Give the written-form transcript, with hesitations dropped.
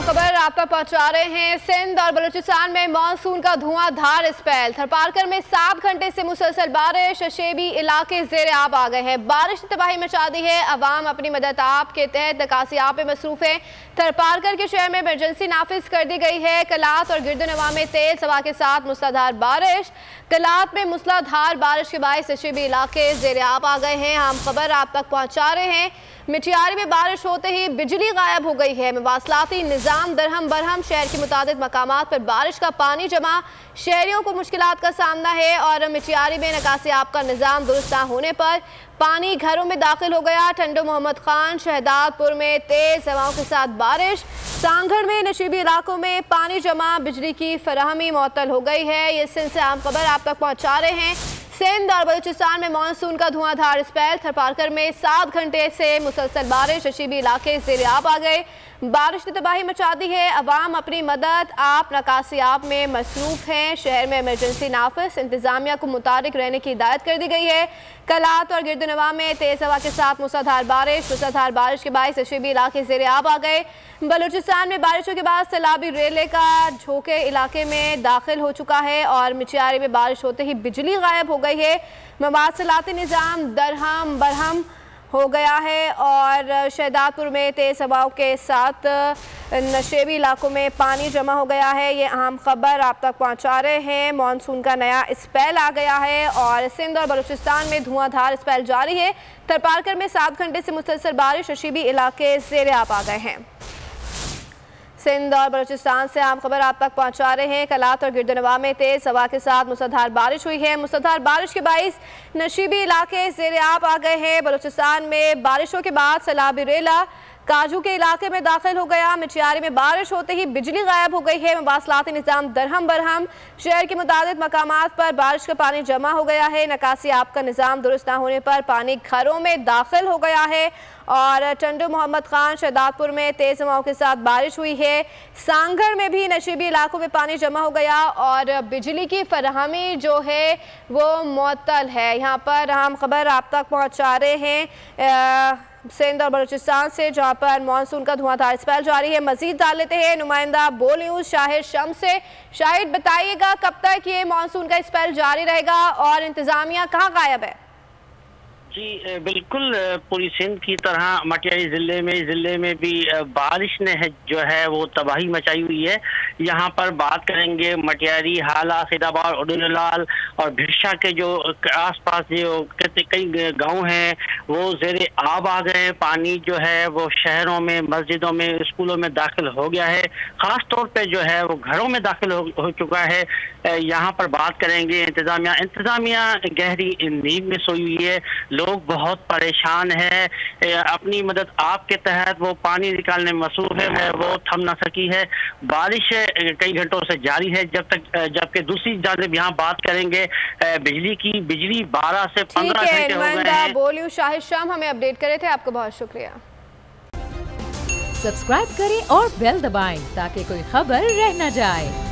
खबर आप तक पहुंचा रहे हैं। सिंध और बलूचिस्तान में मानसून का धुआंधार स्पेल। थरपारकर में 7 घंटे से मुसलसल बारिश, शशेबी इलाके जेर आब आ गए हैं। बारिश ने तबाही मचा दी है। अवाम अपनी मदद आप के तहत निकासी आप में मसरूफ है। थरपारकर के शहर में इमरजेंसी नाफिज कर दी गई है। कलात और गिरदनवा में तेज हवा के साथ मूसलाधार बारिश। कलात में मूसलाधार बारिश के बायस शशेबी इलाके जेर आब आ गए हैं। हम खबर आप तक पहुंचा रहे हैं। मिठियारी में बारिश होते ही बिजली गायब हो गई है। मवासलाती निज़ाम दरहम बरहम। शहर के मुताबिक मकामात पर बारिश का पानी जमा, शहरियों को मुश्किलात का सामना है। और मिठियारी में निकासी आब का निज़ाम दुरुस्त न होने पर पानी घरों में दाखिल हो गया। टंडो मोहम्मद खान शहदादपुर में तेज हवाओं के साथ बारिश। सांगड़ में नशीबी इलाकों में पानी जमा, बिजली की फराहमी मुअत्तल हो गई है। ये सिंध से आम खबर आप तक पहुँचा रहे हैं। सिंध और बलूचिस्तान में मानसून का धुआंधार स्पेल। थरपारकर में 7 घंटे से मुसलसल बारिश, शशीबी इलाके ज़ेर आब आ गए। बारिश ने तबाही मचा दी है। अवाम अपनी मदद आप नकासी आप में मसरूफ हैं। शहर में इमरजेंसी नाफिज, इंतजामिया को मुतारिक रहने की हिदायत कर दी गई है। कलात और गिरदनवा में तेज हवा के साथ मूसलाधार बारिश के बायस शशीबी इलाके ज़ेर आब आ गए। बलूचिस्तान में बारिशों के बाद सैलाबी रेले का झोंके इलाके में दाखिल हो चुका है। और मिठियारी में बारिश होते ही बिजली गायब हो गई है। मवासलाती निज़ाम दरहम बरहम हो गया है। और शहदादपुर में तेज़ हवाओं के साथ नशेबी इलाकों में पानी जमा हो गया है। ये अहम खबर आप तक पहुंचा रहे हैं। मानसून का नया स्पेल आ गया है और सिंध और बलूचिस्तान में धुआंधार स्पेल जारी है। थरपारकर में 7 घंटे से मुसलसल बारिश, नशीबी इलाके ज़ेर आब आ गए हैं। सिंध और बलूचिस्तान से आम खबर आप तक पहुंचा रहे हैं। कलात और गिरदनवा में तेज हवा के साथ मूसलाधार बारिश हुई है। मूसलाधार बारिश के बायस नशीबी इलाके ज़ेर आब आ गए हैं। बलूचिस्तान में बारिशों के बाद सैलाबी रेला काजू के इलाके में दाखिल हो गया। मिठियारी में बारिश होते ही बिजली गायब हो गई है। मवासलाती निज़ाम दरहम बरहम। शहर के मुताबिक मकामात पर बारिश का पानी जमा हो गया है। निकासी आब का निज़ाम दुरुस्त न होने पर पानी घरों में दाखिल हो गया है। और टंडो मोहम्मद खान शहदादपुर में तेज़ हवाओं के साथ बारिश हुई है। सांगड़ में भी नशीबी इलाकों में पानी जमा हो गया और बिजली की फराहमी जो है वो मुअत्तल है। यहाँ पर हम खबर आप तक पहुँचा रहे हैं सिंध और बलूचिस्तान से, जहाँ पर मानसून का धुआंधार स्पेल जारी है। मजीद डाल लेते हैं नुमाइंदा बोल न्यूज़ शाहिद शम्स से। शाहिद, बताइएगा कब तक ये मानसून का स्पेल जारी रहेगा और इंतजामिया कहाँ गायब है? जी बिल्कुल, पूरी सिंध की तरह मटियारी ज़िले में भी बारिश ने जो है वो तबाही मचाई हुई है। यहाँ पर बात करेंगे मटियारी, हाला, सैदाबाद, उडुलाल और भिरशा के जो आसपास जो कई गांव हैं वो ज़ेर आब आ गए। पानी जो है वो शहरों में, मस्जिदों में, स्कूलों में दाखिल हो गया है। ख़ास तौर पे जो है वो घरों में दाखिल हो चुका है। यहाँ पर बात करेंगे इंतज़ामिया गहरी नींद में सोई हुई है। लोग बहुत परेशान हैं। अपनी मदद आपके तहत वो पानी निकालने में मसरूफ है, वो थम ना सकी है। बारिश कई घंटों से जारी है। जबकि दूसरी जानिब यहाँ बात करेंगे बिजली की। बिजली 12 से 15 घंटे हो गए हैं। बोलियो शाहिद शाम हमें अपडेट करे थे, आपको बहुत शुक्रिया। सब्सक्राइब करें और बेल दबाएं ताकि कोई खबर रह न जाए।